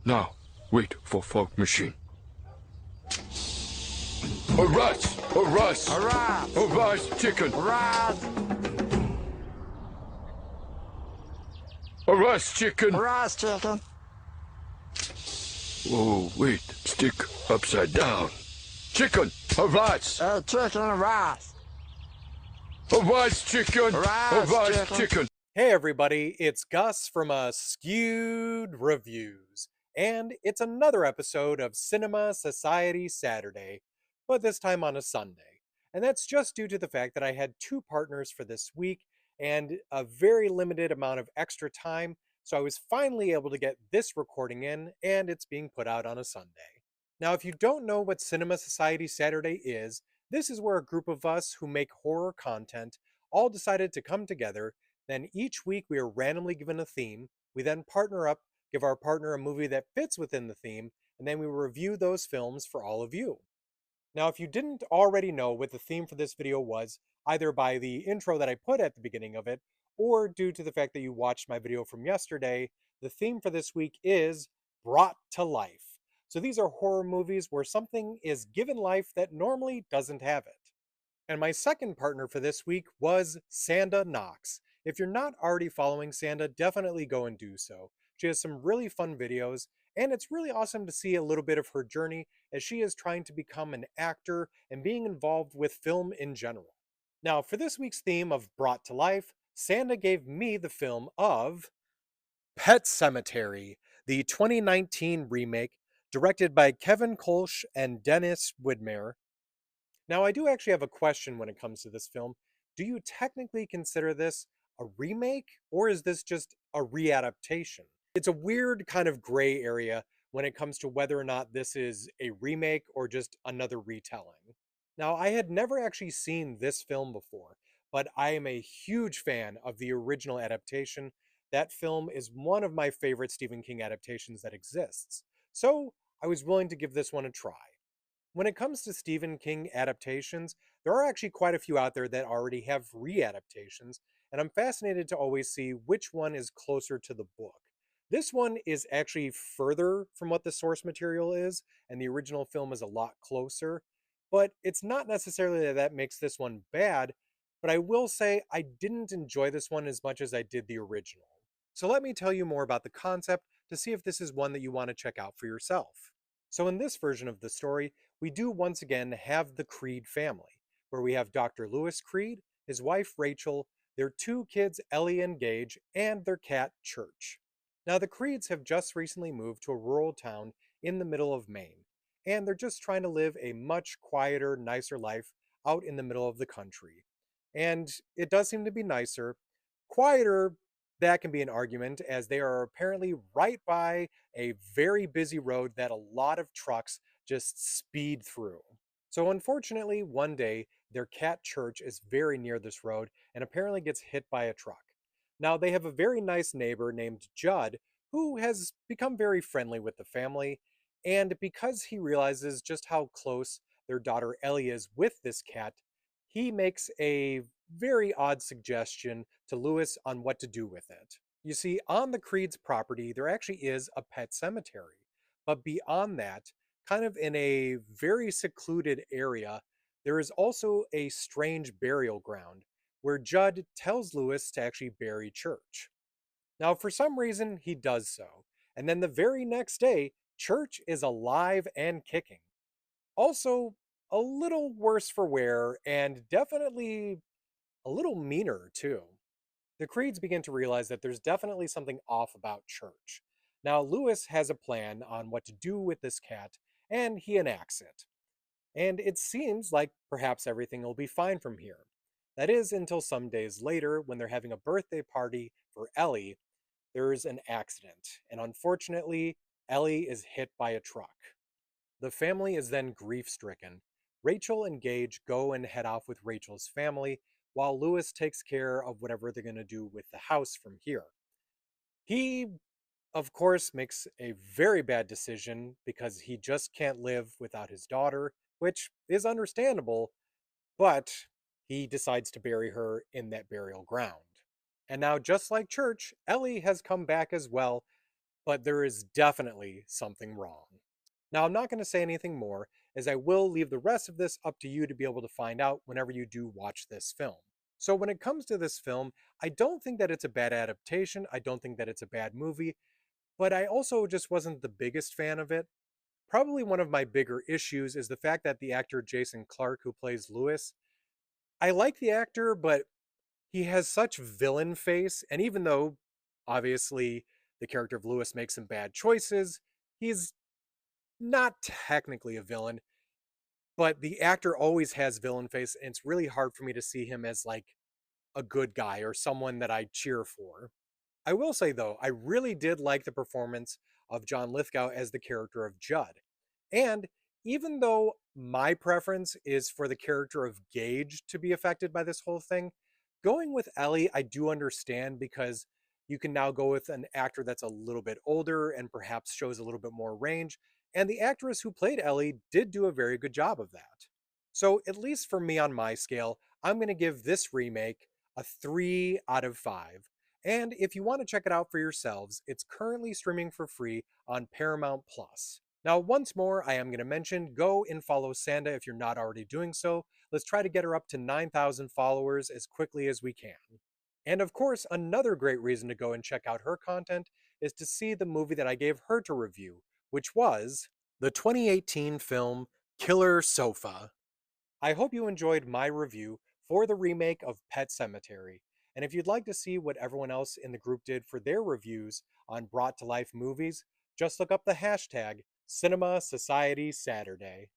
Now, wait for fog machine. Arise! Arise! Arise! Arise, chicken! Arise! Arise, chicken! Arise, chicken! Oh, wait. Stick upside down. Chicken! Arise! Hey, chicken, arise! Arise, chicken! Arise, Arise, chicken! chicken! Hey everybody, it's Gus from Askewed Reviews, and it's another episode of Cinema Society Saturday, but this time on a Sunday. And that's just due to the fact that I had two partners for this week and a very limited amount of extra time, so I was finally able to get this recording in, and it's being put out on a Sunday. Now, if you don't know what Cinema Society Saturday is, this is where a group of us who make horror content all decided to come together. Then each week we are randomly given a theme. We then partner up, give our partner a movie that fits within the theme, and then we review those films for all of you. Now, if you didn't already know what the theme for this video was, either by the intro that I put at the beginning of it, or due to the fact that you watched my video from yesterday, the theme for this week is Brought to Life. So these are horror movies where something is given life that normally doesn't have it. And my second partner for this week was Sanda Knox. If you're not already following Sanda, definitely go and do so. She has some really fun videos, and it's really awesome to see a little bit of her journey as she is trying to become an actor and being involved with film in general. Now, for this week's theme of Brought to Life, Sanda gave me the film of Pet Semetary, the 2019 remake, directed by Kevin Kolsch and Dennis Widmer. Now, I do actually have a question when it comes to this film. Do you technically consider this a remake, or is this just a readaptation? It's a weird kind of gray area when it comes to whether or not this is a remake or just another retelling. Now, I had never actually seen this film before, but I am a huge fan of the original adaptation. That film is one of my favorite Stephen King adaptations that exists, so I was willing to give this one a try. When it comes to Stephen King adaptations, there are actually quite a few out there that already have readaptations, and I'm fascinated to always see which one is closer to the book. This one is actually further from what the source material is, and the original film is a lot closer, but it's not necessarily that makes this one bad, but I will say I didn't enjoy this one as much as I did the original. So let me tell you more about the concept to see if this is one that you want to check out for yourself. So in this version of the story, we do once again have the Creed family, where we have Dr. Lewis Creed, his wife Rachel, their two kids Ellie and Gage, and their cat Church. Now the Creeds have just recently moved to a rural town in the middle of Maine, and they're just trying to live a much quieter, nicer life out in the middle of the country. And it does seem to be nicer. Quieter, that can be an argument, as they are apparently right by a very busy road that a lot of trucks just speed through. So unfortunately, one day, their cat Church is very near this road and apparently gets hit by a truck. Now, they have a very nice neighbor named Judd who has become very friendly with the family, and because he realizes just how close their daughter Ellie is with this cat, he makes a very odd suggestion to Lewis on what to do with it. You see, on the Creed's property, there actually is a pet cemetery, but beyond that, kind of in a very secluded area, there is also a strange burial ground where Judd tells Lewis to actually bury Church. Now, for some reason, he does so, and then the very next day, Church is alive and kicking. Also, a little worse for wear, and definitely a little meaner, too. The Creeds begin to realize that there's definitely something off about Church. Now, Lewis has a plan on what to do with this cat, and he enacts it. And it seems like perhaps everything will be fine from here. That is, until some days later, when they're having a birthday party for Ellie, there's an accident, and unfortunately, Ellie is hit by a truck. The family is then grief-stricken. Rachel and Gage go and head off with Rachel's family, while Lewis takes care of whatever they're going to do with the house from here. He, of course, makes a very bad decision because he just can't live without his daughter, which is understandable, but he decides to bury her in that burial ground. And now, just like Church, Ellie has come back as well, but there is definitely something wrong. Now, I'm not going to say anything more, as I will leave the rest of this up to you to be able to find out whenever you do watch this film. So, when it comes to this film, I don't think that it's a bad adaptation. I don't think that it's a bad movie, but I also just wasn't the biggest fan of it. Probably one of my bigger issues is the fact that the actor Jason Clarke, who plays Lewis, I like the actor, but he has such villain face. And even though, obviously, the character of Lewis makes some bad choices, he's not technically a villain, but the actor always has villain face. And it's really hard for me to see him as like a good guy or someone that I cheer for. I will say, though, I really did like the performance of John Lithgow as the character of Judd. And even though my preference is for the character of Gage to be affected by this whole thing, going with Ellie, I do understand because you can now go with an actor that's a little bit older and perhaps shows a little bit more range. And the actress who played Ellie did do a very good job of that. So, at least for me on my scale, I'm going to give this remake a 3 out of 5. And if you want to check it out for yourselves, it's currently streaming for free on Paramount Plus. Now, once more, I am going to mention go and follow Sanda if you're not already doing so. Let's try to get her up to 9,000 followers as quickly as we can. And of course, another great reason to go and check out her content is to see the movie that I gave her to review, which was the 2018 film Killer Sofa. I hope you enjoyed my review for the remake of Pet Semetary. And if you'd like to see what everyone else in the group did for their reviews on brought to life movies, just look up the hashtag Cinema Society Saturday.